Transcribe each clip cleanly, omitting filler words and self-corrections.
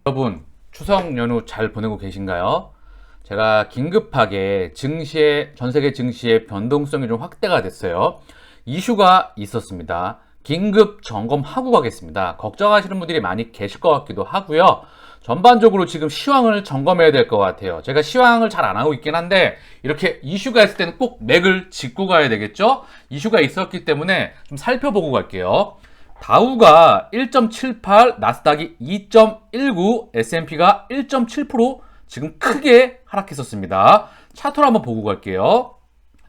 여러분, 추석 연휴 잘 보내고 계신가요? 제가 긴급하게 전 세계 증시의 변동성이 좀 확대가 됐어요. 이슈가 있었습니다. 긴급 점검하고 가겠습니다. 걱정하시는 분들이 많이 계실 것 같기도 하고요. 전반적으로 지금 시황을 점검해야 될 것 같아요. 제가 시황을 잘 안 하고 있긴 한데 이렇게 이슈가 있을 때는 꼭 맥을 짚고 가야 되겠죠? 이슈가 있었기 때문에 좀 살펴보고 갈게요. 다우가 1.78, 나스닥이 2.19, S&P가 1.7% 지금 크게 하락했었습니다. 차트로 한번 보고 갈게요.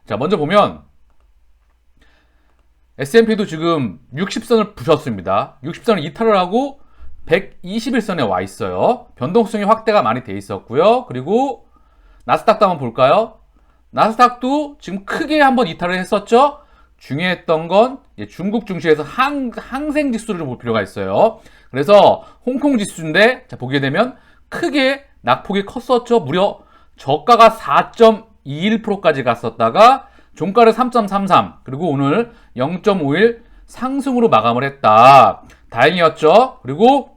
자, 먼저 보면 S&P도 지금 60선을 부셨습니다. 60선을 이탈을 하고 121선에 와 있어요. 변동성이 확대가 많이 돼 있었고요. 그리고 나스닥도 한번 볼까요? 나스닥도 지금 크게 한번 이탈을 했었죠. 중요했던 건 중국 증시에서 항생 지수를 볼 필요가 있어요. 그래서 홍콩 지수인데 보게 되면 크게 낙폭이 컸었죠. 무려 저가가 4.21%까지 갔었다가 종가를 3.33 그리고 오늘 0.51 상승으로 마감을 했다. 다행이었죠. 그리고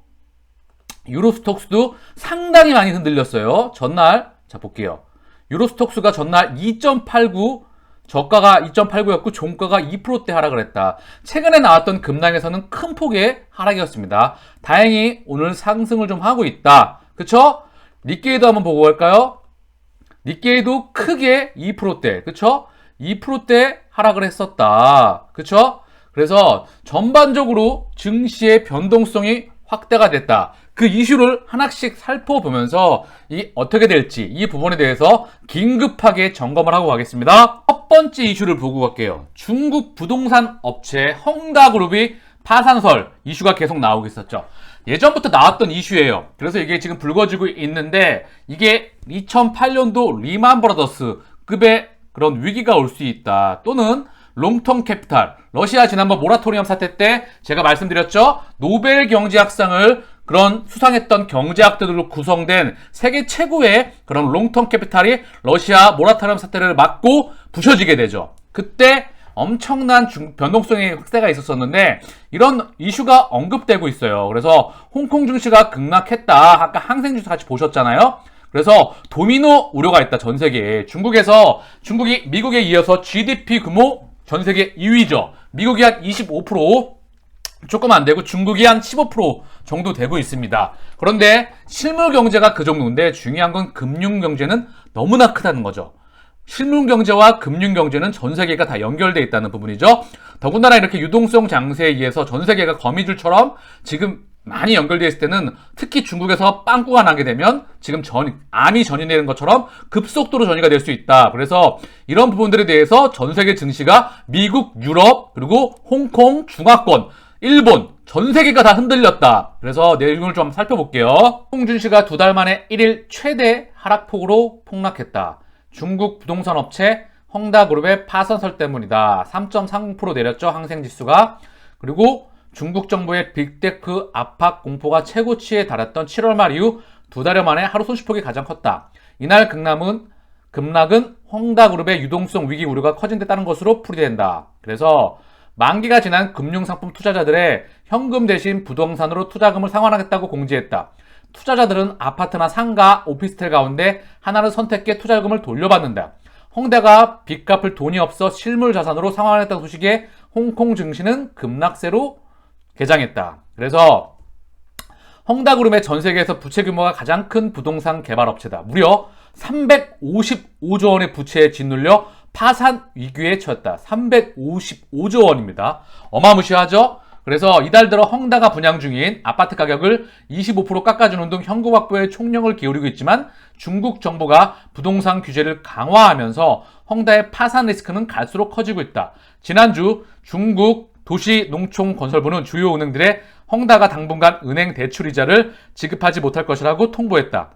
유로스톡스도 상당히 많이 흔들렸어요. 전날 자 볼게요. 유로스톡스가 전날 2.89 저가가 2.89였고 종가가 2%대 하락을 했다. 최근에 나왔던 급락에서는 큰 폭의 하락이었습니다. 다행히 오늘 상승을 좀 하고 있다. 그쵸? 니케이도 한번 보고 갈까요? 니케이도 크게 2%대, 그쵸? 2%대 하락을 했었다. 그쵸? 그래서 전반적으로 증시의 변동성이 확대가 됐다. 그 이슈를 하나씩 살펴보면서 어떻게 될지 이 부분에 대해서 긴급하게 점검을 하고 가겠습니다. 첫 번째 이슈를 보고 갈게요. 중국 부동산 업체 헝다그룹이 파산설 이슈가 계속 나오고 있었죠. 예전부터 나왔던 이슈예요. 그래서 이게 지금 불거지고 있는데 이게 2008년도 리만 브라더스급의 그런 위기가 올 수 있다. 또는 롱텀 캐피탈, 러시아 지난번 모라토리엄 사태 때 제가 말씀드렸죠. 노벨 경제학상을 그런 수상했던 경제학자들로 구성된 세계 최고의 그런 롱텀 캐피탈이 러시아 모라토리엄 사태를 맞고 부셔지게 되죠. 그때 엄청난 변동성의 확대가 있었었는데 이런 이슈가 언급되고 있어요. 그래서 홍콩 증시가 급락했다. 아까 항생주스 같이 보셨잖아요. 그래서 도미노 우려가 있다. 전 세계에. 중국이 미국에 이어서 GDP 규모 전 세계 2위죠. 미국이 한 25%, 조금 안 되고 중국이 한 15% 정도 되고 있습니다. 그런데 실물 경제가 그 정도인데 중요한 건 금융 경제는 너무나 크다는 거죠. 실물 경제와 금융 경제는 전 세계가 다 연결되어 있다는 부분이죠. 더군다나 이렇게 유동성 장세에 의해서 전 세계가 거미줄처럼 지금 많이 연결되어 있을 때는 특히 중국에서 빵꾸가 나게 되면 지금 암이 전이되는 것처럼 급속도로 전이가 될 수 있다. 그래서 이런 부분들에 대해서 전 세계 증시가 미국, 유럽, 그리고 홍콩, 중화권, 일본 전 세계가 다 흔들렸다. 그래서 내용을 좀 살펴볼게요. 홍콩 증시가 2달 만에 1일 최대 하락폭으로 폭락했다. 중국 부동산 업체 헝다그룹의 파산설 때문이다. 3.30% 내렸죠. 항생지수가. 그리고 중국 정부의 빅테크 압박 공포가 최고치에 달했던 7월 말 이후 2달여 만에 하루 손실폭이 가장 컸다. 이날 급락은 헝다그룹의 유동성 위기 우려가 커진 데 따른 것으로 풀이된다. 그래서 만기가 지난 금융상품 투자자들의 현금 대신 부동산으로 투자금을 상환하겠다고 공지했다. 투자자들은 아파트나 상가, 오피스텔 가운데 하나를 선택해 투자금을 돌려받는다. 헝다가 빚 갚을 돈이 없어 실물 자산으로 상환했다는 소식에 홍콩 증시는 급락세로 개장했다. 그래서 헝다그룹의 전 세계에서 부채 규모가 가장 큰 부동산 개발 업체다. 무려 355조 원의 부채에 짓눌려 파산 위기에 처했다. 355조 원입니다. 어마무시하죠? 그래서 이달 들어 헝다가 분양 중인 아파트 가격을 25% 깎아주는 등 현금 확보에 총력을 기울이고 있지만 중국 정부가 부동산 규제를 강화하면서 헝다의 파산 리스크는 갈수록 커지고 있다. 지난주 중국 도시농촌건설부는 주요 은행들의 헝다가 당분간 은행 대출 이자를 지급하지 못할 것이라고 통보했다.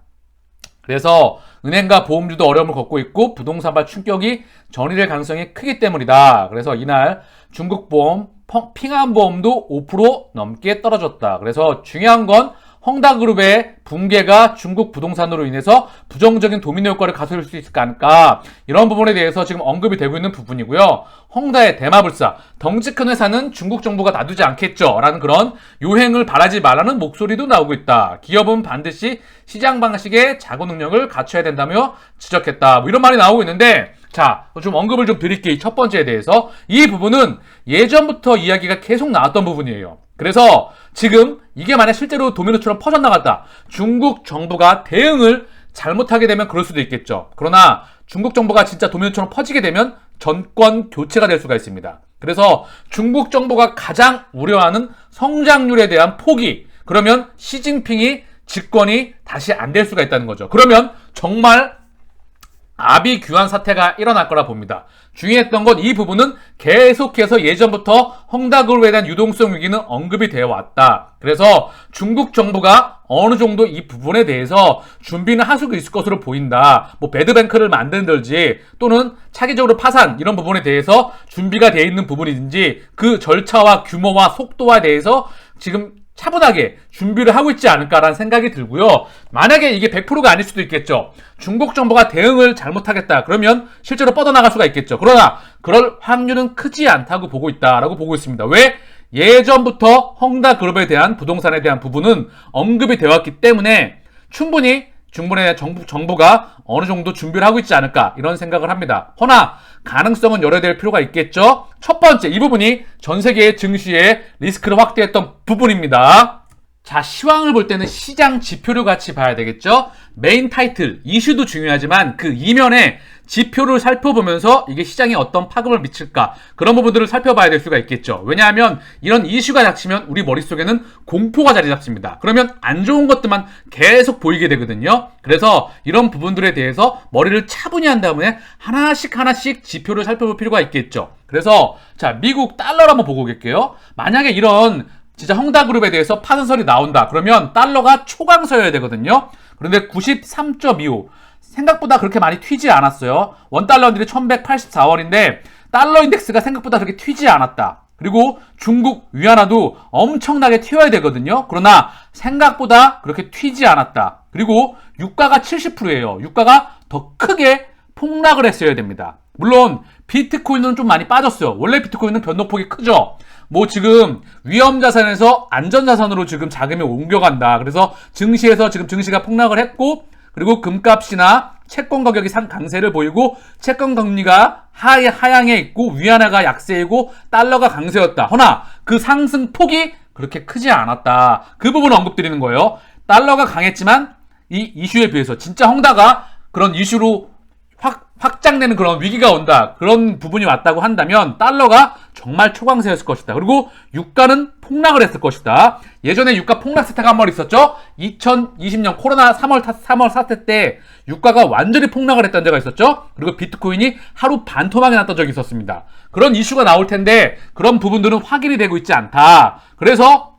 그래서 은행과 보험주도 어려움을 겪고 있고 부동산발 충격이 전이될 가능성이 크기 때문이다. 그래서 이날 중국 보험 핑안보험도 5% 넘게 떨어졌다. 그래서 중요한 건 헝다그룹의 붕괴가 중국 부동산으로 인해서 부정적인 도미노 효과를 가져올 수 있을까 않을까, 이런 부분에 대해서 지금 언급이 되고 있는 부분이고요. 헝다의 대마불사, 덩치 큰 회사는 중국 정부가 놔두지 않겠죠 라는 그런 요행을 바라지 말라는 목소리도 나오고 있다. 기업은 반드시 시장 방식의 자구 능력을 갖춰야 된다며 지적했다. 뭐 이런 말이 나오고 있는데, 자, 좀 언급을 좀 드릴게요. 이 첫 번째에 대해서. 이 부분은 예전부터 이야기가 계속 나왔던 부분이에요. 그래서 지금 이게 만약 실제로 도미노처럼 퍼져나갔다, 중국 정부가 대응을 잘못하게 되면 그럴 수도 있겠죠. 그러나 중국 정부가 진짜 도미노처럼 퍼지게 되면 정권 교체가 될 수가 있습니다. 그래서 중국 정부가 가장 우려하는 성장률에 대한 포기, 그러면 시진핑이 집권이 다시 안 될 수가 있다는 거죠. 그러면 정말 아비규환 사태가 일어날 거라 봅니다. 중요했던 건 이 부분은 계속해서 예전부터 헝다그룹에 대한 유동성 위기는 언급이 되어 왔다. 그래서 중국 정부가 어느 정도 이 부분에 대해서 준비는 하고 있을 것으로 보인다. 뭐 배드뱅크를 만든들지 또는 차기적으로 파산, 이런 부분에 대해서 준비가 되어 있는 부분이든지 그 절차와 규모와 속도와 대해서 지금 차분하게 준비를 하고 있지 않을까라는 생각이 들고요. 만약에 이게 100%가 아닐 수도 있겠죠. 중국 정부가 대응을 잘못하겠다 그러면 실제로 뻗어나갈 수가 있겠죠. 그러나 그럴 확률은 크지 않다고 보고 있다라고 보고 있습니다. 왜? 예전부터 헝다그룹에 대한 부동산에 대한 부분은 언급이 되어 왔기 때문에 충분히 중국의 정부가 어느 정도 준비를 하고 있지 않을까, 이런 생각을 합니다. 허나 가능성은 열어야 필요가 있겠죠. 첫 번째, 이 부분이 전 세계의 증시의 리스크를 확대했던 부분입니다. 자, 시황을 볼 때는 시장 지표를 같이 봐야 되겠죠. 메인 타이틀, 이슈도 중요하지만 그 이면에 지표를 살펴보면서 이게 시장에 어떤 파급을 미칠까, 그런 부분들을 살펴봐야 될 수가 있겠죠. 왜냐하면 이런 이슈가 닥치면 우리 머릿속에는 공포가 자리 잡습니다. 그러면 안 좋은 것들만 계속 보이게 되거든요. 그래서 이런 부분들에 대해서 머리를 차분히 한 다음에 하나씩 지표를 살펴볼 필요가 있겠죠. 그래서 자, 미국 달러를 한번 보고 올게요. 만약에 이런 진짜 헝다그룹에 대해서 파산설이 나온다 그러면 달러가 초강서여야 되거든요. 그런데 93.25, 생각보다 그렇게 많이 튀지 않았어요. 원달러인들이 1184원인데 달러 인덱스가 생각보다 그렇게 튀지 않았다. 그리고 중국 위안화도 엄청나게 튀어야 되거든요. 그러나 생각보다 그렇게 튀지 않았다. 그리고 유가가 70%예요. 유가가 더 크게 폭락을 했어야 됩니다. 물론 비트코인은 좀 많이 빠졌어요. 원래 비트코인은 변동폭이 크죠. 뭐 지금 위험자산에서 안전자산으로 지금 자금이 옮겨간다. 그래서 증시에서 지금 증시가 폭락을 했고, 그리고 금값이나 채권 가격이 강세를 보이고 채권 금리가 하향에 있고 위안화가 약세이고 달러가 강세였다. 허나 그 상승폭이 그렇게 크지 않았다. 그 부분을 언급드리는 거예요. 달러가 강했지만 이 이슈에 비해서 진짜 헝다가 그런 이슈로 확장되는 그런 위기가 온다, 그런 부분이 왔다고 한다면 달러가 정말 초강세였을 것이다. 그리고 유가는 폭락을 했을 것이다. 예전에 유가 폭락 사태가 한 번 있었죠. 2020년 코로나 3월 사태 때 유가가 완전히 폭락을 했던 데가 있었죠. 그리고 비트코인이 하루 반토막이 났던 적이 있었습니다. 그런 이슈가 나올 텐데 그런 부분들은 확인이 되고 있지 않다. 그래서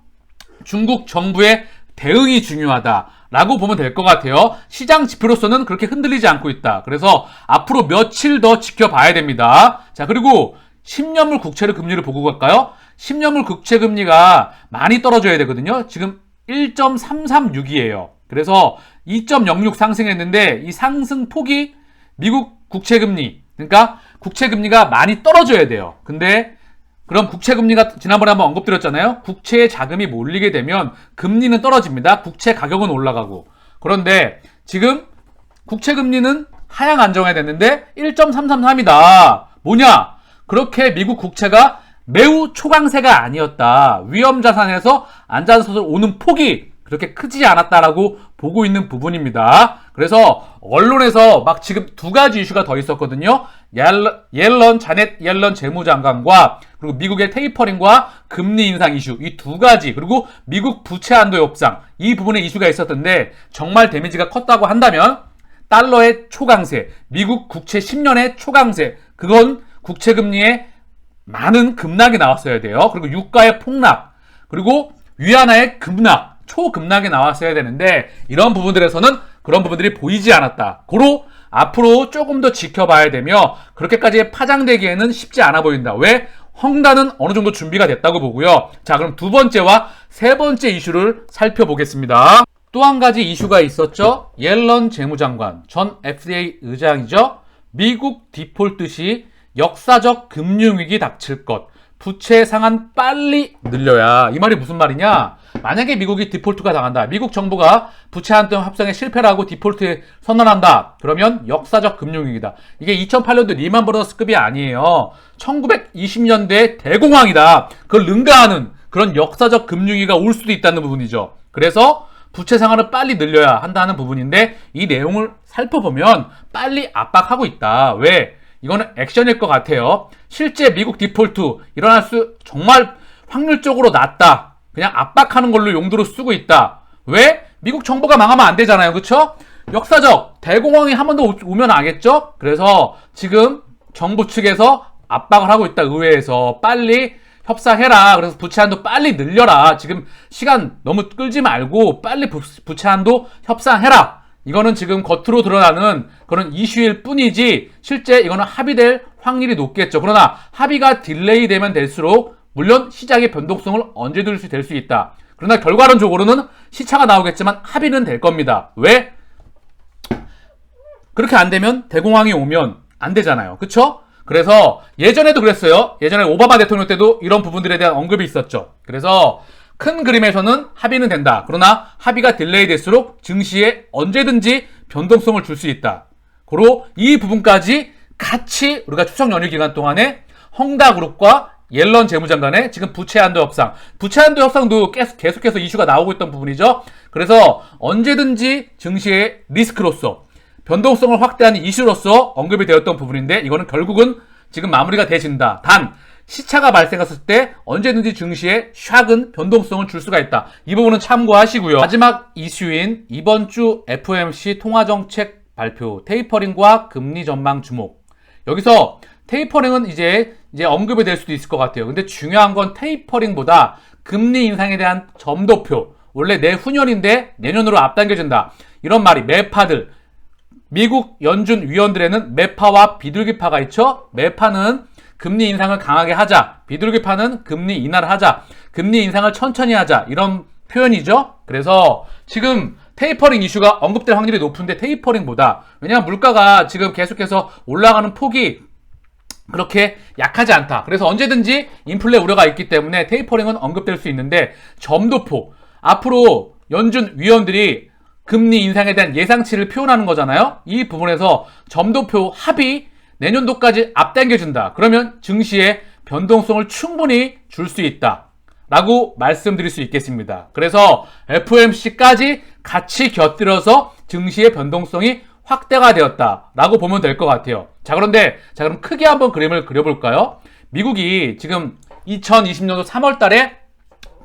중국 정부의 대응이 중요하다 라고 보면 될 것 같아요. 시장 지표로서는 그렇게 흔들리지 않고 있다. 그래서 앞으로 며칠 더 지켜봐야 됩니다. 자, 그리고 10년물 국채를 금리를 보고 갈까요? 10년물 국채 금리가 많이 떨어져야 되거든요. 지금 1.336이에요. 그래서 2.06 상승했는데 이 상승폭이 미국 국채 금리, 그러니까 국채 금리가 많이 떨어져야 돼요. 근데 그럼 국채 금리가 지난번에 한번 언급드렸잖아요. 국채에 자금이 몰리게 되면 금리는 떨어집니다. 국채 가격은 올라가고. 그런데 지금 국채 금리는 하향 안정해야 되는데 1.333이다. 뭐냐? 그렇게 미국 국채가 매우 초강세가 아니었다. 위험 자산에서 안전자산으로 오는 폭이 그렇게 크지 않았다라고 보고 있는 부분입니다. 그래서 언론에서 막 지금 두 가지 이슈가 더 있었거든요. 자넷 옐런 재무장관과 그리고 미국의 테이퍼링과 금리 인상 이슈, 이 두 가지, 그리고 미국 부채 한도 협상, 이 부분에 이슈가 있었던데 정말 데미지가 컸다고 한다면 달러의 초강세, 미국 국채 10년의 초강세, 그건 국채 금리에 많은 급락이 나왔어야 돼요. 그리고 유가의 폭락, 그리고 위안화의 급락, 초급락이 나왔어야 되는데 이런 부분들에서는 그런 부분들이 보이지 않았다. 고로 앞으로 조금 더 지켜봐야 되며 그렇게까지 파장되기에는 쉽지 않아 보인다. 왜? 헝다는 어느 정도 준비가 됐다고 보고요. 자, 그럼 두 번째와 세 번째 이슈를 살펴보겠습니다. 또 한 가지 이슈가 있었죠. 옐런 재무장관, 전 FDA 의장이죠. 미국 디폴트 시 역사적 금융위기 닥칠 것, 부채 상한 빨리 늘려야. 이 말이 무슨 말이냐? 만약에 미국이 디폴트가 당한다. 미국 정부가 부채 한도 협상에 실패를 하고 디폴트 선언한다. 그러면 역사적 금융위기다. 이게 2008년도 리만 브러더스급이 아니에요. 1920년대 대공황이다. 그걸 능가하는 그런 역사적 금융위기가 올 수도 있다는 부분이죠. 그래서 부채 상한을 빨리 늘려야 한다는 부분인데 이 내용을 살펴보면 빨리 압박하고 있다. 왜? 이거는 액션일 것 같아요. 실제 미국 디폴트 일어날 수 정말 확률적으로 낮다. 그냥 압박하는 걸로 용도로 쓰고 있다. 왜? 미국 정부가 망하면 안 되잖아요. 그쵸? 역사적 대공황이 한 번 더 오면 알겠죠? 그래서 지금 정부 측에서 압박을 하고 있다. 의회에서 빨리 협상해라. 그래서 부채 한도 빨리 늘려라. 지금 시간 너무 끌지 말고 빨리 부채 한도 협상해라. 이거는 지금 겉으로 드러나는 그런 이슈일 뿐이지 실제 이거는 합의될 확률이 높겠죠. 그러나 합의가 딜레이 되면 될수록 물론 시장의 변동성을 언제든지 될 수 있다. 그러나 결과론적으로는 시차가 나오겠지만 합의는 될 겁니다. 왜? 그렇게 안 되면 대공황이 오면 안 되잖아요. 그쵸? 그래서 예전에도 그랬어요. 예전에 오바마 대통령 때도 이런 부분들에 대한 언급이 있었죠. 그래서 큰 그림에서는 합의는 된다. 그러나 합의가 딜레이 될수록 증시에 언제든지 변동성을 줄 수 있다. 고로 이 부분까지 같이 우리가 추석 연휴 기간 동안에 헝다그룹과 옐런 재무장관의 지금 부채 한도 협상도 계속해서 이슈가 나오고 있던 부분이죠. 그래서 언제든지 증시의 리스크로서 변동성을 확대하는 이슈로서 언급이 되었던 부분인데 이거는 결국은 지금 마무리가 되진다. 단 시차가 발생했을 때 언제든지 증시에 샥은 변동성을 줄 수가 있다. 이 부분은 참고하시고요. 마지막 이슈인 이번 주 FOMC 통화정책 발표, 테이퍼링과 금리 전망 주목. 여기서 테이퍼링은 이제 언급이 될 수도 있을 것 같아요. 근데 중요한 건 테이퍼링보다 금리 인상에 대한 점도표. 원래 내후년인데 내년으로 앞당겨진다. 이런 말이 매파들, 미국 연준 위원들에는 매파와 비둘기파가 있죠. 매파는 금리 인상을 강하게 하자. 비둘기파는 금리 인하를 하자. 금리 인상을 천천히 하자. 이런 표현이죠. 그래서 지금 테이퍼링 이슈가 언급될 확률이 높은데 테이퍼링보다 왜냐하면 물가가 지금 계속해서 올라가는 폭이 그렇게 약하지 않다. 그래서 언제든지 인플레 우려가 있기 때문에 테이퍼링은 언급될 수 있는데 점도폭. 앞으로 연준 위원들이 금리 인상에 대한 예상치를 표현하는 거잖아요. 이 부분에서 점도표 합의 내년도까지 앞당겨준다. 그러면 증시에 변동성을 충분히 줄 수 있다. 라고 말씀드릴 수 있겠습니다. 그래서 FOMC까지 같이 곁들여서 증시의 변동성이 확대가 되었다. 라고 보면 될 것 같아요. 자, 그럼 크게 한번 그림을 그려볼까요? 미국이 지금 2020년도 3월 달에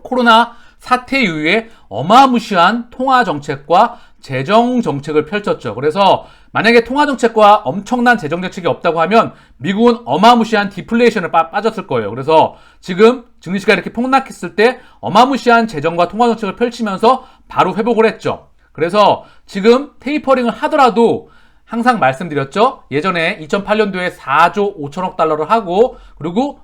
코로나 사태 이후에 어마무시한 통화정책과 재정정책을 펼쳤죠. 그래서 만약에 통화정책과 엄청난 재정정책이 없다고 하면 미국은 어마무시한 디플레이션에 빠졌을 거예요. 그래서 지금 증시가 이렇게 폭락했을 때 어마무시한 재정과 통화정책을 펼치면서 바로 회복을 했죠. 그래서 지금 테이퍼링을 하더라도 항상 말씀드렸죠. 예전에 2008년도에 4조 5천억 달러를 하고 그리고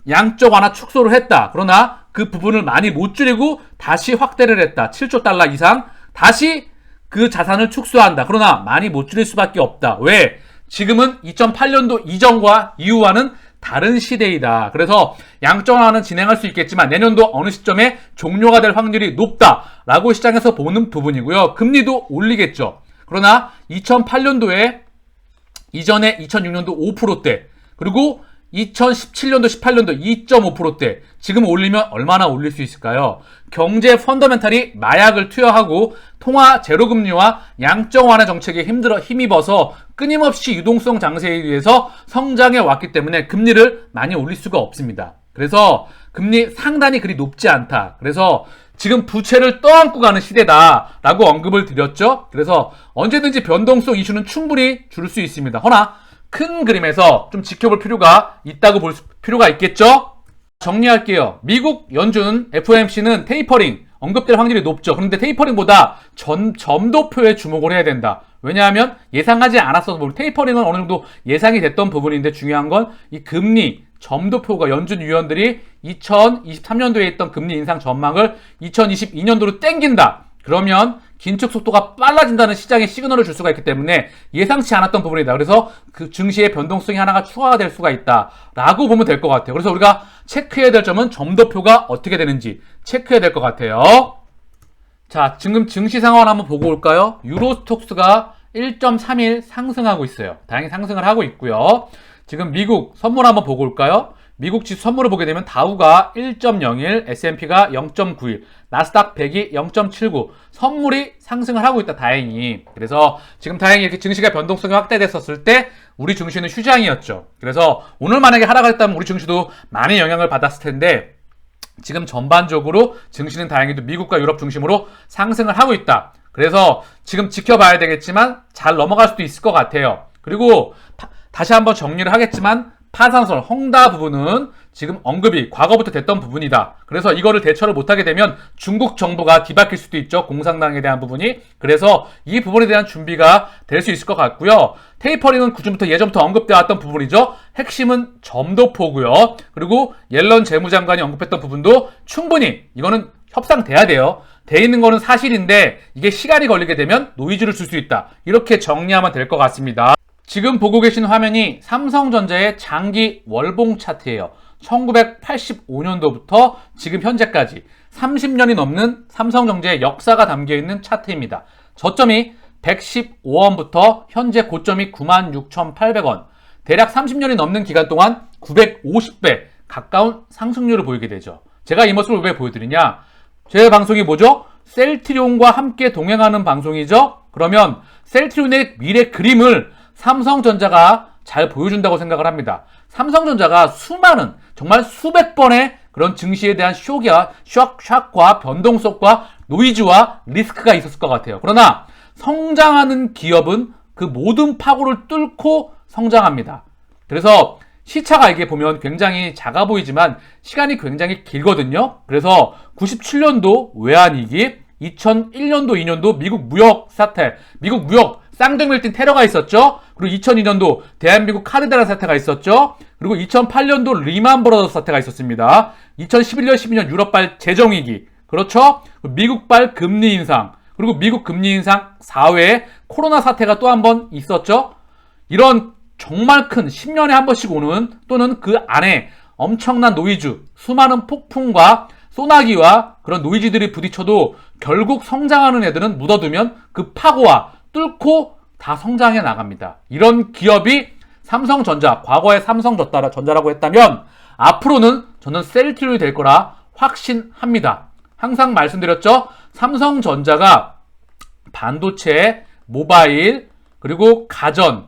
양적 완화 축소를 했다. 그러나 그 부분을 많이 못 줄이고 다시 확대를 했다. 7조 달러 이상 다시 그 자산을 축소한다. 그러나 많이 못 줄일 수밖에 없다. 왜? 지금은 2008년도 이전과 이후와는 다른 시대이다. 그래서 양적 완화는 진행할 수 있겠지만 내년도 어느 시점에 종료가 될 확률이 높다라고 시장에서 보는 부분이고요. 금리도 올리겠죠. 그러나 2008년도에 이전에 2006년도 5%대 그리고 2017년도 18년도 2.5%대 지금 올리면 얼마나 올릴 수 있을까요? 경제 펀더멘탈이 마약을 투여하고 통화 제로금리와 양적 완화 정책에 힘입어서 끊임없이 유동성 장세에 의해서 성장해 왔기 때문에 금리를 많이 올릴 수가 없습니다. 그래서 금리 상단이 그리 높지 않다. 그래서 지금 부채를 떠안고 가는 시대다라고 언급을 드렸죠. 그래서 언제든지 변동성 이슈는 충분히 줄 수 있습니다. 허나 큰 그림에서 좀 지켜볼 필요가 있다고 볼 필요가 있겠죠? 정리할게요. 미국 연준 FOMC는 테이퍼링 언급될 확률이 높죠. 그런데 테이퍼링보다 점도표에 주목을 해야 된다. 왜냐하면 예상하지 않았어서 테이퍼링은 어느 정도 예상이 됐던 부분인데 중요한 건 이 금리 점도표가 연준 위원들이 2023년도에 있던 금리 인상 전망을 2022년도로 땡긴다. 그러면 긴축 속도가 빨라진다는 시장에 시그널을 줄 수가 있기 때문에 예상치 않았던 부분이다. 그래서 그 증시의 변동성이 하나가 추가가 될 수가 있다라고 보면 될 것 같아요. 그래서 우리가 체크해야 될 점은 점도표가 어떻게 되는지 체크해야 될 것 같아요. 자, 지금 증시 상황을 한번 보고 올까요? 유로스톡스가 1.31 상승하고 있어요. 다행히 상승을 하고 있고요. 지금 미국 선물 한번 보고 올까요? 미국 지수 선물을 보게 되면 다우가 1.01, S&P가 0.91, 나스닥 100이 0.79, 선물이 상승을 하고 있다, 다행히. 그래서 지금 다행히 이렇게 증시가 변동성이 확대됐었을 때 우리 증시는 휴장이었죠. 그래서 오늘 만약에 하락을 했다면 우리 증시도 많은 영향을 받았을 텐데 지금 전반적으로 증시는 다행히도 미국과 유럽 중심으로 상승을 하고 있다. 그래서 지금 지켜봐야 되겠지만 잘 넘어갈 수도 있을 것 같아요. 그리고 다시 한번 정리를 하겠지만 파산설, 헝다 부분은 지금 언급이 과거부터 됐던 부분이다. 그래서 이거를 대처를 못하게 되면 중국 정부가 뒤바뀔 수도 있죠. 공산당에 대한 부분이. 그래서 이 부분에 대한 준비가 될 수 있을 것 같고요. 테이퍼링은 그전부터 예전부터 언급되어 왔던 부분이죠. 핵심은 점도포고요. 그리고 옐런 재무장관이 언급했던 부분도 충분히 이거는 협상돼야 돼요. 돼 있는 거는 사실인데 이게 시간이 걸리게 되면 노이즈를 줄 수 있다. 이렇게 정리하면 될 것 같습니다. 지금 보고 계신 화면이 삼성전자의 장기 월봉 차트예요. 1985년도부터 지금 현재까지 30년이 넘는 삼성전자의 역사가 담겨있는 차트입니다. 저점이 115원부터 현재 고점이 96,800원. 대략 30년이 넘는 기간 동안 950배 가까운 상승률을 보이게 되죠. 제가 이 모습을 왜 보여드리냐? 제 방송이 뭐죠? 셀트리온과 함께 동행하는 방송이죠? 그러면 셀트리온의 미래 그림을 삼성전자가 잘 보여준다고 생각을 합니다. 삼성전자가 수많은, 정말 수백 번의 그런 증시에 대한 샥과 변동성과 노이즈와 리스크가 있었을 것 같아요. 그러나 성장하는 기업은 그 모든 파고를 뚫고 성장합니다. 그래서 시차가 이게 보면 굉장히 작아 보이지만 시간이 굉장히 길거든요. 그래서 97년도 외환위기, 2001년도, 2년도 미국 무역 사태, 미국 무역 쌍둥이밀ting 테러가 있었죠. 그리고 2002년도 대한민국 카드대란 사태가 있었죠. 그리고 2008년도 리만 브러더스 사태가 있었습니다. 2011년, 12년 유럽발 재정위기, 그렇죠. 미국발 금리 인상, 그리고 미국 금리 인상 4회에 코로나 사태가 또 한 번 있었죠. 이런 정말 큰 10년에 한 번씩 오는 또는 그 안에 엄청난 노이즈, 수많은 폭풍과 소나기와 그런 노이즈들이 부딪혀도 결국 성장하는 애들은 묻어두면 그 파고와 뚫고 다 성장해 나갑니다. 이런 기업이 삼성전자, 과거에 삼성전자라고 했다면 앞으로는 저는 셀트리온이 될 거라 확신합니다. 항상 말씀드렸죠. 삼성전자가 반도체, 모바일, 그리고 가전,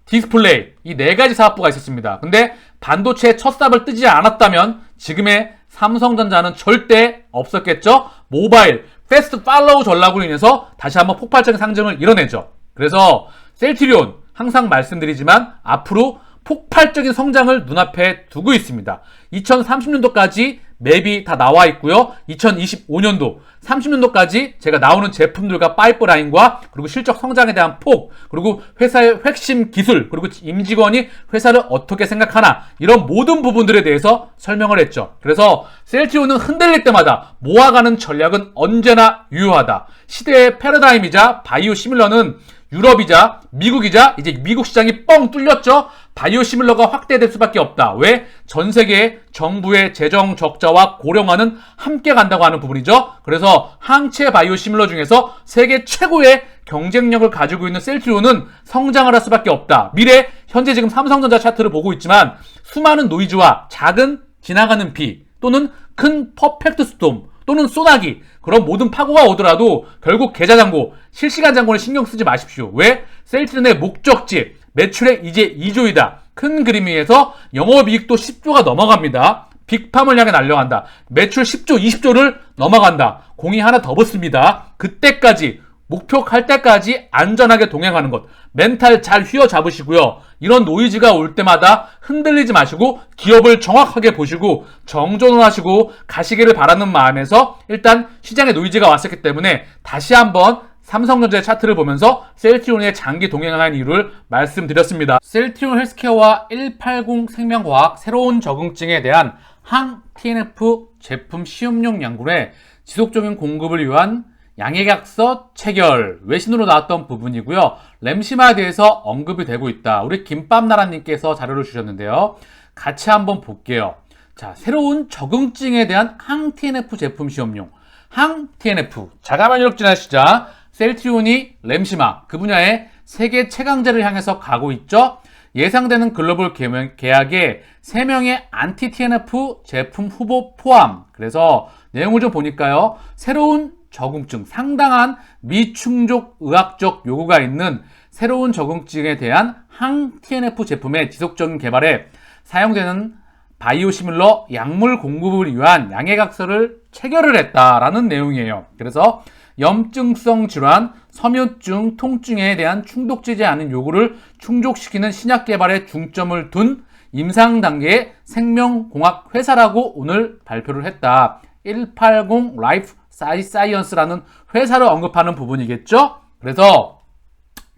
디스플레이 이 네 가지 사업부가 있었습니다. 근데 반도체의 첫 삽을 뜨지 않았다면 지금의 삼성전자는 절대 없었겠죠. 모바일, 패스트 팔로우 전략으로 인해서 다시 한번 폭발적인 상승을 이뤄내죠. 그래서 셀트리온 항상 말씀드리지만 앞으로 폭발적인 성장을 눈앞에 두고 있습니다. 2030년도까지 맵이 다 나와 있고요. 2025년도, 30년도까지 제가 나오는 제품들과 파이프라인과 그리고 실적 성장에 대한 폭, 그리고 회사의 핵심 기술, 그리고 임직원이 회사를 어떻게 생각하나 이런 모든 부분들에 대해서 설명을 했죠. 그래서 셀트리온은 흔들릴 때마다 모아가는 전략은 언제나 유효하다. 시대의 패러다임이자 바이오 시밀러는 유럽이자 미국이자 이제 미국 시장이 뻥 뚫렸죠. 바이오 시밀러가 확대될 수밖에 없다. 왜? 전 세계 정부의 재정 적자와 고령화는 함께 간다고 하는 부분이죠. 그래서 항체 바이오 시밀러 중에서 세계 최고의 경쟁력을 가지고 있는 셀트리온은 성장을 할 수밖에 없다. 미래 현재 지금 삼성전자 차트를 보고 있지만 수많은 노이즈와 작은 지나가는 비 또는 큰 퍼펙트 스톰 또는 소나기 그런 모든 파고가 오더라도 결국 계좌잔고, 실시간 잔고는 신경 쓰지 마십시오. 왜? 셀트리온의 목적지, 매출액 이제 2조이다. 큰 그림 위에서 영업이익도 10조가 넘어갑니다. 빅팜을 향해 날려간다. 매출 10조, 20조를 넘어간다. 공이 하나 더 붙습니다. 그때까지, 목표할 때까지 안전하게 동행하는 것. 멘탈 잘 휘어잡으시고요. 이런 노이즈가 올 때마다 흔들리지 마시고 기업을 정확하게 보시고 정존을 하시고 가시기를 바라는 마음에서 일단 시장에 노이즈가 왔었기 때문에 다시 한번 삼성전자의 차트를 보면서 셀트리온의 장기 동행한 이유를 말씀드렸습니다. 셀트리온 헬스케어와 180 생명과학 새로운 적응증에 대한 항 TNF 제품 시험용 양군의 지속적인 공급을 위한 양해계약서 체결, 외신으로 나왔던 부분이고요. 램시마에 대해서 언급이 되고 있다. 우리 김밥나라님께서 자료를 주셨는데요. 같이 한번 볼게요. 자, 새로운 적응증에 대한 항 TNF 제품 시험용. 항 TNF, 자가면역 진화 시작, 셀트리온이 램시마, 그 분야의 세계 최강자를 향해서 가고 있죠. 예상되는 글로벌 계약에 3명의 안티 TNF 제품 후보 포함. 그래서 내용을 좀 보니까요. 새로운 적응증, 상당한 미충족 의학적 요구가 있는 새로운 적응증에 대한 항 TNF 제품의 지속적인 개발에 사용되는 바이오시밀러 약물 공급을 위한 양해각서를 체결을 했다라는 내용이에요. 그래서 염증성 질환, 섬유증, 통증에 대한 충독되지 않은 요구를 충족시키는 신약 개발에 중점을 둔 임상 단계의 생명공학 회사라고 오늘 발표를 했다. 180 라이프 사이언스라는 회사를 언급하는 부분이겠죠? 그래서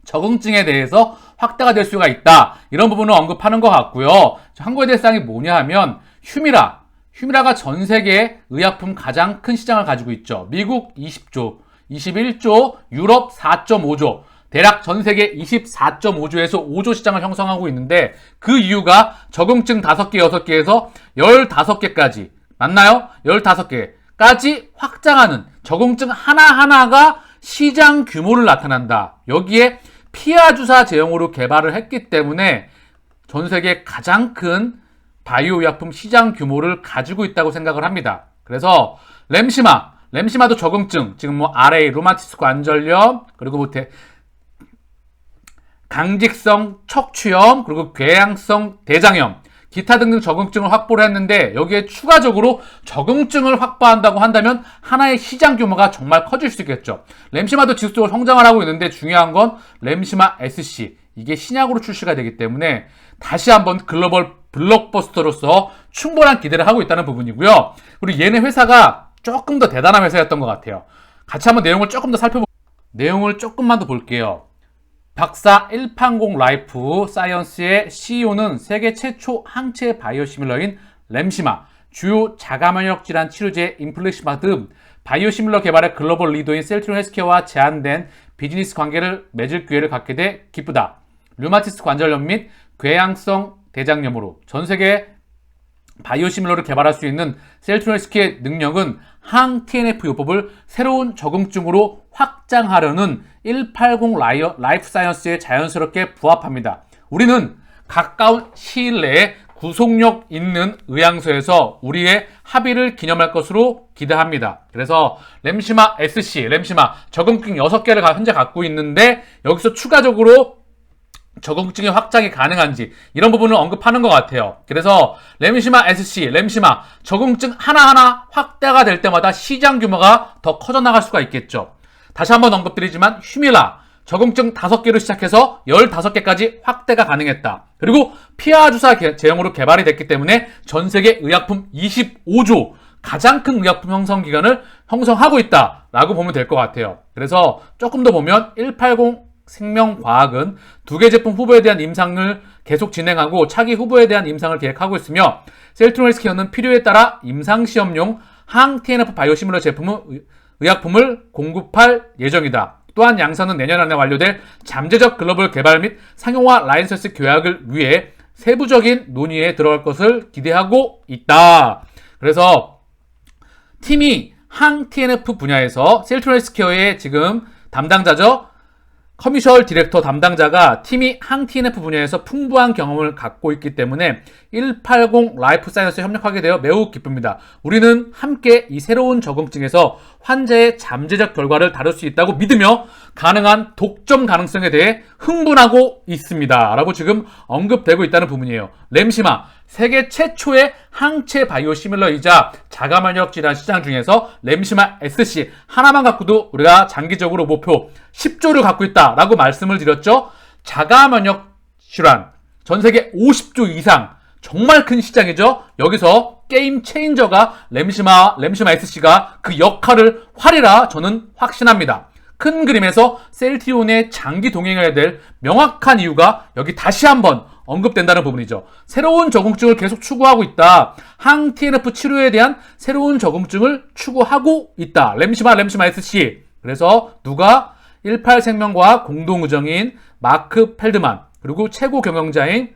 적응증에 대해서 확대가 될 수가 있다. 이런 부분을 언급하는 것 같고요. 한국의 대상이 뭐냐 하면 휴미라가 전 세계 의약품 가장 큰 시장을 가지고 있죠. 미국 20조, 21조, 유럽 4.5조, 대략 전 세계 24.5조에서 5조 시장을 형성하고 있는데 그 이유가 적응증 5개, 6개에서 15개까지 맞나요? 15개까지 확장하는 적응증 하나하나가 시장 규모를 나타난다. 여기에 피하 주사 제형으로 개발을 했기 때문에 전 세계 가장 큰 바이오 의약품 시장 규모를 가지고 있다고 생각을 합니다. 그래서 램시마도 적응증, 지금 뭐 RA, 루마티스 관절염, 그리고 뭐 강직성 척추염, 그리고 궤양성 대장염, 기타 등등 적응증을 확보를 했는데 여기에 추가적으로 적응증을 확보한다고 한다면 하나의 시장 규모가 정말 커질 수 있겠죠. 램시마도 지속적으로 성장을 하고 있는데 중요한 건 램시마 SC, 이게 신약으로 출시가 되기 때문에 다시 한번 글로벌 블록버스터로서 충분한 기대를 하고 있다는 부분이고요. 그리고 얘네 회사가 조금 더 대단한 회사였던 것 같아요. 같이 한번 내용을 조금 더 내용을 조금만 더 볼게요. 박사 180 라이프 사이언스의 CEO는 세계 최초 항체 바이오시밀러인 램시마, 주요 자가면역 질환 치료제 인플렉시마 등 바이오시밀러 개발의 글로벌 리더인 셀트리온 헬스케어와 제한된 비즈니스 관계를 맺을 기회를 갖게 돼 기쁘다. 류마티스 관절염 및 궤양성 대장염으로 전 세계 바이오시밀러를 개발할 수 있는 셀트리온 헬스케어의 능력은 항 TNF 요법을 새로운 적응증으로 확장하려는 180 라이프 사이언스에 자연스럽게 부합합니다. 우리는 가까운 시일 내에 구속력 있는 의향소에서 우리의 합의를 기념할 것으로 기대합니다. 그래서 램시마 SC, 램시마 적응증 6개를 현재 갖고 있는데 여기서 추가적으로 적응증의 확장이 가능한지 이런 부분을 언급하는 것 같아요. 그래서 램시마 SC, 램시마 적응증 하나하나 확대가 될 때마다 시장 규모가 더 커져 나갈 수가 있겠죠. 다시 한번 언급드리지만 휴밀라 적응증 5개로 시작해서 15개까지 확대가 가능했다. 그리고 피하 주사 제형으로 개발이 됐기 때문에 전 세계 의약품 25조 가장 큰 의약품 형성 기관을 형성하고 있다라고 보면 될 것 같아요. 그래서 조금 더 보면 180 생명과학은 2개 제품 후보에 대한 임상을 계속 진행하고 차기 후보에 대한 임상을 계획하고 있으며 셀트리온 헬스케어는 필요에 따라 임상시험용 항 TNF 바이오시밀러 의약품을 공급할 예정이다. 또한 양사는 내년 안에 완료될 잠재적 글로벌 개발 및 상용화 라이선스 계약을 위해 세부적인 논의에 들어갈 것을 기대하고 있다. 그래서 팀이 항 TNF 분야에서 셀트리온 헬스케어의 지금 담당자죠. 커미셜 디렉터 담당자가 팀이 항 TNF 분야에서 풍부한 경험을 갖고 있기 때문에 180 라이프 사이언스에 협력하게 되어 매우 기쁩니다. 우리는 함께 이 새로운 적응증에서 환자의 잠재적 결과를 다룰 수 있다고 믿으며 가능한 독점 가능성에 대해 흥분하고 있습니다. 라고 지금 언급되고 있다는 부분이에요. 램시마, 세계 최초의 항체 바이오시밀러이자 자가면역 질환 시장 중에서 램시마 SC 하나만 갖고도 우리가 장기적으로 목표 10조를 갖고 있다라고 말씀을 드렸죠. 자가면역 질환 전 세계 50조 이상 정말 큰 시장이죠. 여기서 게임 체인저가 램시마 SC가 그 역할을 하리라 저는 확신합니다. 큰 그림에서 셀트리온의 장기 동행해야 될 명확한 이유가 여기 다시 한번 언급된다는 부분이죠. 새로운 적응증을 계속 추구하고 있다. 항 TNF 치료에 대한 새로운 적응증을 추구하고 있다. 램시마 SC. 그래서 누가 18생명과학 공동의정인 마크 펠드만, 그리고 최고 경영자가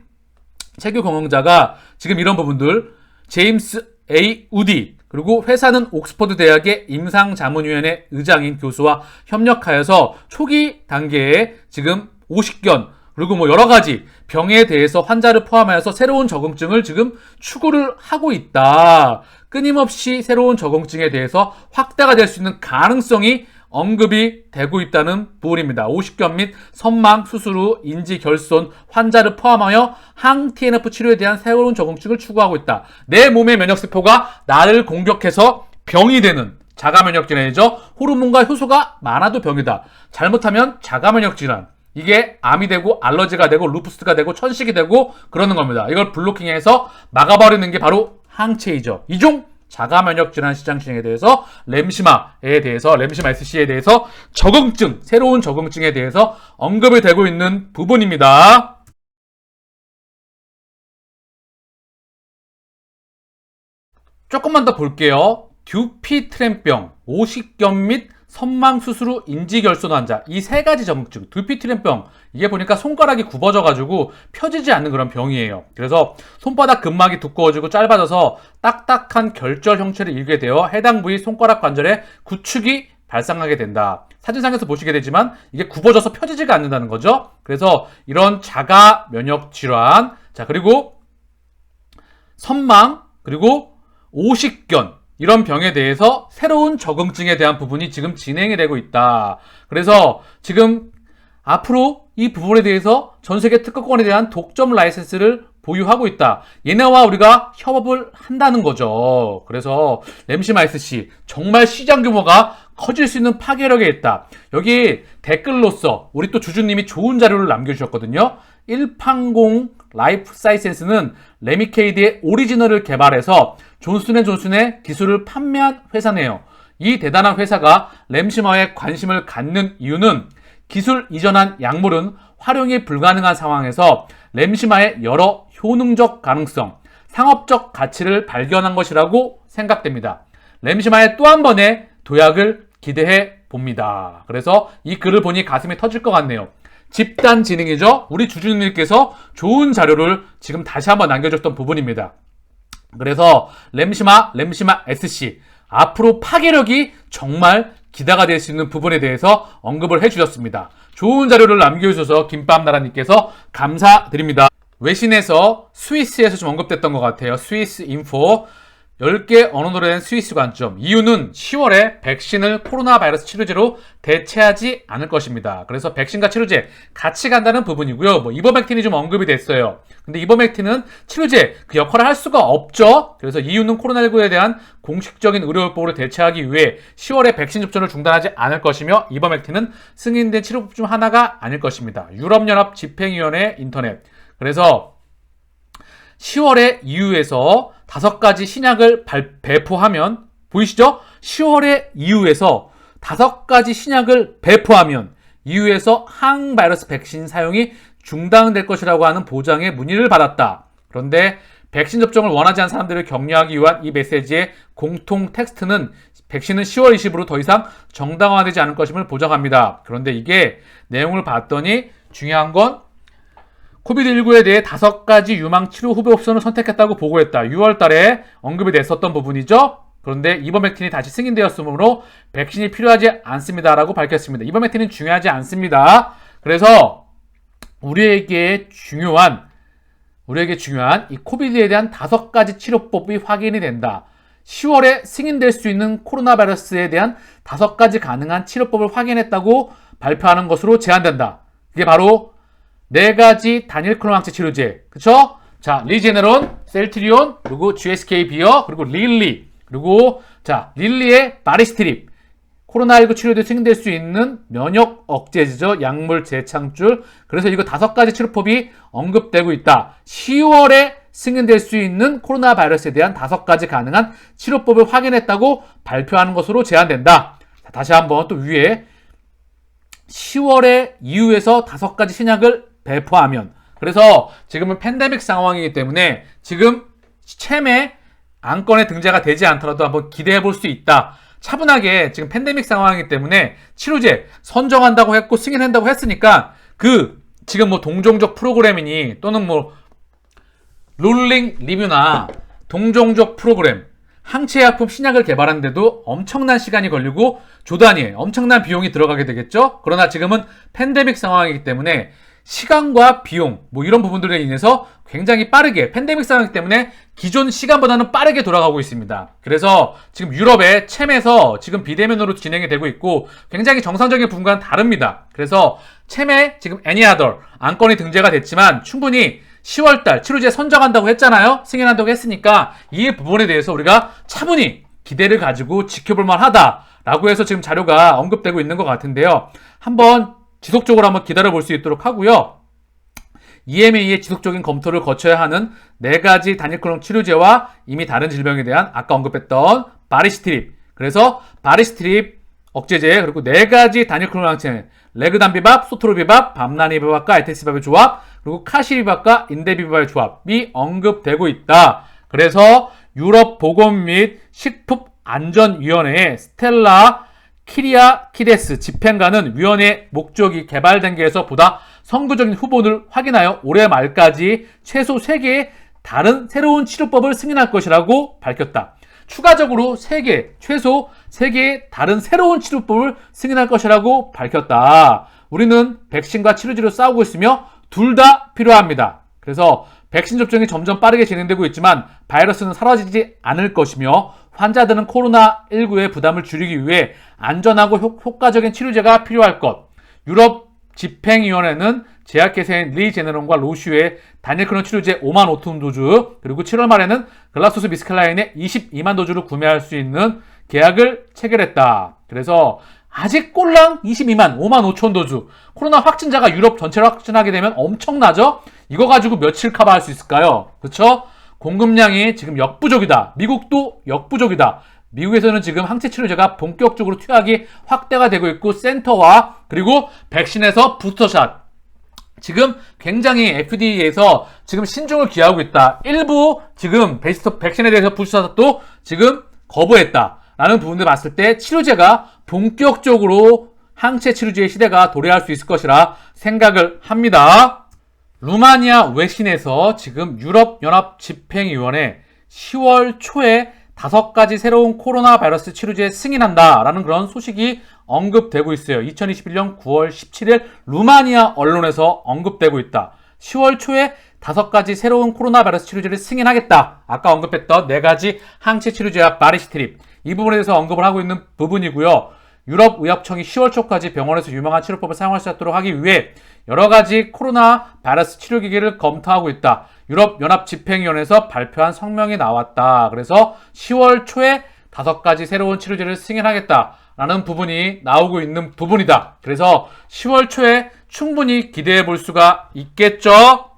지금 이런 부분들, 제임스 A. 우디, 그리고 회사는 옥스퍼드 대학의 임상자문위원회 의장인 교수와 협력하여서 초기 단계에 지금 오십견, 그리고 뭐 여러 가지 병에 대해서 환자를 포함하여서 새로운 적응증을 지금 추구를 하고 있다. 끊임없이 새로운 적응증에 대해서 확대가 될 수 있는 가능성이 언급이 되고 있다는 부분입니다. 오십견 및 선망, 수술 후 인지 결손 환자를 포함하여 항 TNF 치료에 대한 새로운 적응증을 추구하고 있다. 내 몸의 면역세포가 나를 공격해서 병이 되는 자가면역 질환이죠. 호르몬과 효소가 많아도 병이다. 잘못하면 자가면역 질환, 이게 암이 되고 알러지가 되고 루푸스가 되고 천식이 되고 그러는 겁니다. 이걸 블로킹해서 막아버리는 게 바로 항체이죠. 이종 자가면역 질환 시장 진행에 대해서 램시마 SC에 대해서 적응증, 새로운 적응증에 대해서 언급이 되고 있는 부분입니다. 조금만 더 볼게요. 듀피트렌병, 오십견 및 선망 수술 후 인지결손 환자, 이 세 가지 적응증, 듀피트렌병, 이게 보니까 손가락이 굽어져가지고 펴지지 않는 그런 병이에요. 그래서 손바닥 근막이 두꺼워지고 짧아져서 딱딱한 결절 형체를 잃게 되어 해당 부위 손가락 관절에 구축이 발생하게 된다. 사진상에서 보시게 되지만 이게 굽어져서 펴지지가 않는다는 거죠. 그래서 이런 자가 면역 질환, 자, 그리고 선망, 그리고 오십견, 이런 병에 대해서 새로운 적응증에 대한 부분이 지금 진행이 되고 있다. 그래서 지금 앞으로 이 부분에 대해서 전세계 특허권에 대한 독점 라이센스를 보유하고 있다. 얘네와 우리가 협업을 한다는 거죠. 그래서 램시마 SC 정말 시장 규모가 커질 수 있는 파괴력에 있다. 여기 댓글로서 우리 또 주주님이 좋은 자료를 남겨주셨거든요. 180 라이프 사이센스는 레미케이드의 오리지널을 개발해서 존슨앤존슨의 기술을 판매한 회사네요. 이 대단한 회사가 램시마에 관심을 갖는 이유는 기술 이전한 약물은 활용이 불가능한 상황에서 램시마의 여러 효능적 가능성, 상업적 가치를 발견한 것이라고 생각됩니다. 램시마의 또 한 번의 도약을 기대해 봅니다. 그래서 이 글을 보니 가슴이 터질 것 같네요. 집단 지능이죠. 우리 주주님께서 좋은 자료를 지금 다시 한번 남겨줬던 부분입니다. 그래서 램시마 SC 앞으로 파괴력이 정말 기대가 될 수 있는 부분에 대해서 언급을 해주셨습니다. 좋은 자료를 남겨주셔서 김밥나라님께서 감사드립니다. 외신에서 스위스에서 좀 언급됐던 것 같아요. 스위스 인포 10개 언어로 된 스위스 관점. 이유는 10월에 백신을 코로나 바이러스 치료제로 대체하지 않을 것입니다. 그래서 백신과 치료제 같이 간다는 부분이고요. 뭐 이버맥틴이 좀 언급이 됐어요. 근데 이버맥틴은 치료제 그 역할을 할 수가 없죠. 그래서 EU는 코로나19에 대한 공식적인 의료요법으로 대체하기 위해 10월에 백신 접종을 중단하지 않을 것이며 이버맥틴은 승인된 치료법 중 하나가 아닐 것입니다. 유럽연합 집행위원회 인터넷. 그래서 10월에 EU에서 5가지 신약을 배포하면, 보이시죠? 10월에 EU에서 5가지 신약을 배포하면 EU에서 항바이러스 백신 사용이 중단될 것이라고 하는 보장의 문의를 받았다. 그런데 백신 접종을 원하지 않는 사람들을 격려하기 위한 이 메시지의 공통 텍스트는 백신은 10월 20일로 더 이상 정당화되지 않을 것임을 보장합니다. 그런데 이게 내용을 봤더니 중요한 건 코비드19에 대해 5가지 유망 치료 후보 옵션을 선택했다고 보고했다. 6월 달에 언급이 됐었던 부분이죠. 그런데 이버맥틴이 다시 승인되었으므로 백신이 필요하지 않습니다라고 밝혔습니다. 이버맥틴은 중요하지 않습니다. 그래서 우리에게 중요한 이 코비드에 대한 5가지 치료법이 확인이 된다. 10월에 승인될 수 있는 코로나 바이러스에 대한 5가지 가능한 치료법을 확인했다고 발표하는 것으로 제한된다. 이게 바로 4가지 단일 클론 항체 치료제. 그쵸? 자, 리제네론, 셀트리온, 그리고 GSK 비어, 그리고 릴리. 그리고 자, 릴리의 바리스트립. 코로나19 치료에 승인될 수 있는 면역 억제제죠. 약물 재창출. 그래서 이거 5가지 치료법이 언급되고 있다. 10월에 승인될 수 있는 코로나 바이러스에 대한 5가지 가능한 치료법을 확인했다고 발표하는 것으로 제한된다. 자, 다시 한번 또 위에 10월에 EU에서 5가지 신약을 배포하면, 그래서 지금은 팬데믹 상황이기 때문에 지금 챔에 안건에 등재가 되지 않더라도 한번 기대해 볼 수 있다. 차분하게 지금 팬데믹 상황이기 때문에 치료제 선정한다고 했고 승인한다고 했으니까 지금 뭐 동종족 프로그램이니 또는 뭐 롤링 리뷰나 동종족 프로그램, 항체약품 신약을 개발하는데도 엄청난 시간이 걸리고 조단위에 엄청난 비용이 들어가게 되겠죠. 그러나 지금은 팬데믹 상황이기 때문에 시간과 비용 뭐 이런 부분들에 인해서 굉장히 빠르게, 팬데믹 상황이기 때문에 기존 시간보다는 빠르게 돌아가고 있습니다. 그래서 지금 유럽의 챔에서 지금 비대면으로 진행이 되고 있고 굉장히 정상적인 부분과는 다릅니다. 그래서 챔에 지금 애니아덜 안건이 등재가 됐지만 충분히 10월달 치료제 선정한다고 했잖아요. 승인한다고 했으니까 이 부분에 대해서 우리가 차분히 기대를 가지고 지켜볼 만하다라고 해서 지금 자료가 언급되고 있는 것 같은데요. 지속적으로 한번 기다려 볼 수 있도록 하고요. EMA의 지속적인 검토를 거쳐야 하는 4가지 단일 클론 치료제와 이미 다른 질병에 대한 아까 언급했던 바리스트립, 그래서 바리스트립 억제제, 그리고 4가지 단일 클론 항체, 레그담비밥, 소토로비밥, 밤나니비밥과 에테스비밥의 조합, 그리고 카시비밥과 인데비밥의 조합이 언급되고 있다. 그래서 유럽 보건 및 식품안전위원회의 스텔라 키리아키데스 집행관은 위원회 목적이 개발 단계에서 보다 선구적인 후보를 확인하여 올해 말까지 최소 3개의 다른 새로운 치료법을 승인할 것이라고 밝혔다. 추가적으로 최소 3개의 다른 새로운 치료법을 승인할 것이라고 밝혔다. 우리는 백신과 치료제로 싸우고 있으며 둘 다 필요합니다. 그래서 백신 접종이 점점 빠르게 진행되고 있지만 바이러스는 사라지지 않을 것이며 환자들은 코로나19의 부담을 줄이기 위해 안전하고 효과적인 치료제가 필요할 것. 유럽 집행위원회는 제약회사인 리제네론과 로슈의 단일 클론 치료제 5만 5천 도주, 그리고 7월 말에는 글라소스 미스클라인의 22만 도주를 구매할 수 있는 계약을 체결했다. 그래서 아직 꼴랑 22만 5만 5천 도주. 코로나 확진자가 유럽 전체로 확진하게 되면 엄청나죠? 이거 가지고 며칠 커버할 수 있을까요? 그렇죠? 공급량이 지금 역부족이다. 미국도 역부족이다. 미국에서는 지금 항체 치료제가 본격적으로 투약이 확대가 되고 있고 센터와 그리고 백신에서 부스터샷, 지금 굉장히 FDA에서 지금 신중을 기하고 있다. 일부 지금 백신에 대해서 부스터샷도 지금 거부했다 라는 부분들 봤을 때 치료제가 본격적으로 항체 치료제의 시대가 도래할 수 있을 것이라 생각을 합니다. 루마니아 외신에서 지금 유럽연합 집행위원회 10월 초에 5가지 새로운 코로나 바이러스 치료제 승인한다라는 그런 소식이 언급되고 있어요. 2021년 9월 17일 루마니아 언론에서 언급되고 있다. 10월 초에 5가지 새로운 코로나 바이러스 치료제를 승인하겠다. 아까 언급했던 4가지 항체 치료제와 바리스트립, 이 부분에 대해서 언급을 하고 있는 부분이고요. 유럽의약청이 10월 초까지 병원에서 유망한 치료법을 사용할 수 있도록 하기 위해 여러 가지 코로나 바이러스 치료기기를 검토하고 있다. 유럽연합집행위원회에서 발표한 성명이 나왔다. 그래서 10월 초에 5가지 새로운 치료제를 승인하겠다라는 부분이 나오고 있는 부분이다. 그래서 10월 초에 충분히 기대해 볼 수가 있겠죠.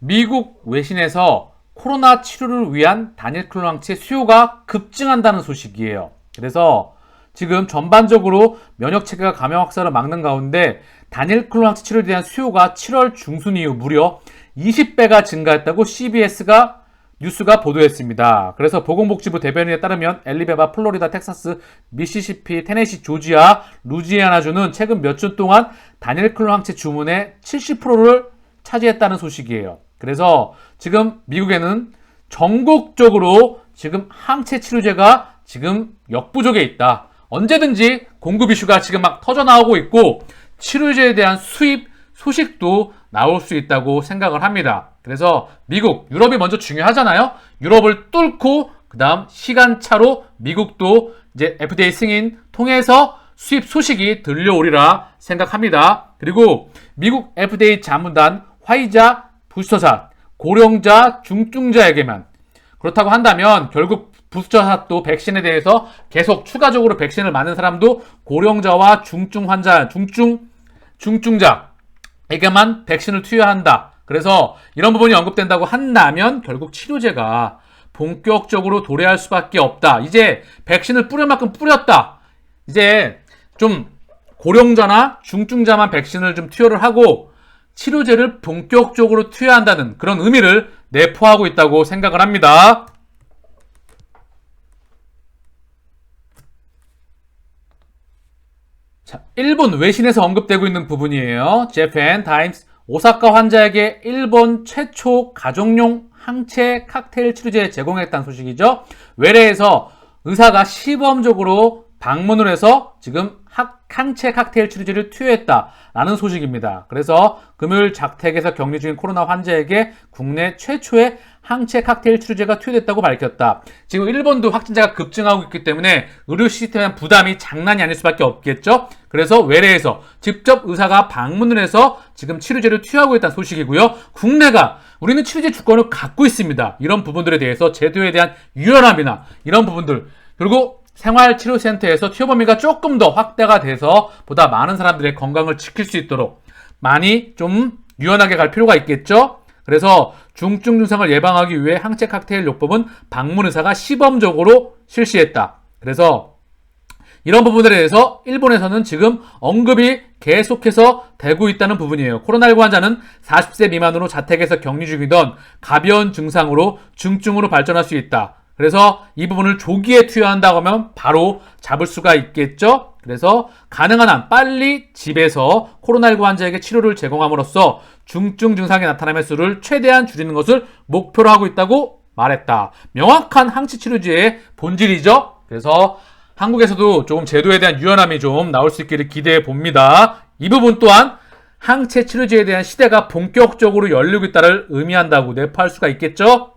미국 외신에서 코로나 치료를 위한 단일 클론 항체 수요가 급증한다는 소식이에요. 그래서 지금 전반적으로 면역체계가 감염 확산을 막는 가운데 단일 클론 항체 치료에 대한 수요가 7월 중순 이후 무려 20배가 증가했다고 CBS가 뉴스가 보도했습니다. 그래서 보건복지부 대변인에 따르면 엘리베바, 플로리다, 텍사스, 미시시피, 테네시, 조지아, 루지애나주는 최근 몇 주 동안 단일 클론 항체 주문의 70%를 차지했다는 소식이에요. 그래서 지금 미국에는 전국적으로 지금 항체 치료제가 지금 역부족에 있다. 언제든지 공급 이슈가 지금 막 터져나오고 있고 치료제에 대한 수입 소식도 나올 수 있다고 생각을 합니다. 그래서 미국, 유럽이 먼저 중요하잖아요. 유럽을 뚫고 그 다음 시간차로 미국도 이제 FDA 승인 통해서 수입 소식이 들려오리라 생각합니다. 그리고 미국 FDA 자문단 화이자, 부스터샷, 고령자, 중증자에게만, 그렇다고 한다면 결국 부스터샷도 백신에 대해서 계속 추가적으로 백신을 맞는 사람도 고령자와 중증 환자, 중증자에게만 백신을 투여한다. 그래서 이런 부분이 언급된다고 한다면 결국 치료제가 본격적으로 도래할 수밖에 없다. 이제 백신을 뿌릴 만큼 뿌렸다. 이제 좀 고령자나 중증자만 백신을 좀 투여를 하고 치료제를 본격적으로 투여한다는 그런 의미를 내포하고 있다고 생각을 합니다. 자, 일본 외신에서 언급되고 있는 부분이에요. 재팬 타임스. 오사카 환자에게 일본 최초 가정용 항체 칵테일 치료제 제공했다는 소식이죠. 외래에서 의사가 시범적으로 방문을 해서 지금 항체 칵테일 치료제를 투여했다라는 소식입니다. 그래서 금요일 자택에서 격리 중인 코로나 환자에게 국내 최초의 항체 칵테일 치료제가 투여됐다고 밝혔다. 지금 일본도 확진자가 급증하고 있기 때문에 의료 시스템에 대한 부담이 장난이 아닐 수밖에 없겠죠. 그래서 외래에서 직접 의사가 방문을 해서 지금 치료제를 투여하고 있다는 소식이고요. 국내가 우리는 치료제 주권을 갖고 있습니다. 이런 부분들에 대해서 제도에 대한 유연함이나 이런 부분들, 그리고 생활치료센터에서 투여 범위가 조금 더 확대가 돼서 보다 많은 사람들의 건강을 지킬 수 있도록 많이 좀 유연하게 갈 필요가 있겠죠. 그래서 중증 증상을 예방하기 위해 항체 칵테일 요법은 방문 의사가 시범적으로 실시했다. 그래서 이런 부분들에 대해서 일본에서는 지금 언급이 계속해서 되고 있다는 부분이에요. 코로나19 환자는 40세 미만으로 자택에서 격리 중이던 가벼운 증상으로 중증으로 발전할 수 있다. 그래서 이 부분을 조기에 투여한다고 하면 바로 잡을 수가 있겠죠. 그래서 가능한 한 빨리 집에서 코로나19 환자에게 치료를 제공함으로써 중증 증상이 나타남의 수를 최대한 줄이는 것을 목표로 하고 있다고 말했다. 명확한 항체 치료제의 본질이죠. 그래서 한국에서도 조금 제도에 대한 유연함이 좀 나올 수 있기를 기대해 봅니다. 이 부분 또한 항체 치료제에 대한 시대가 본격적으로 열리고 있다를 의미한다고 내포할 수가 있겠죠.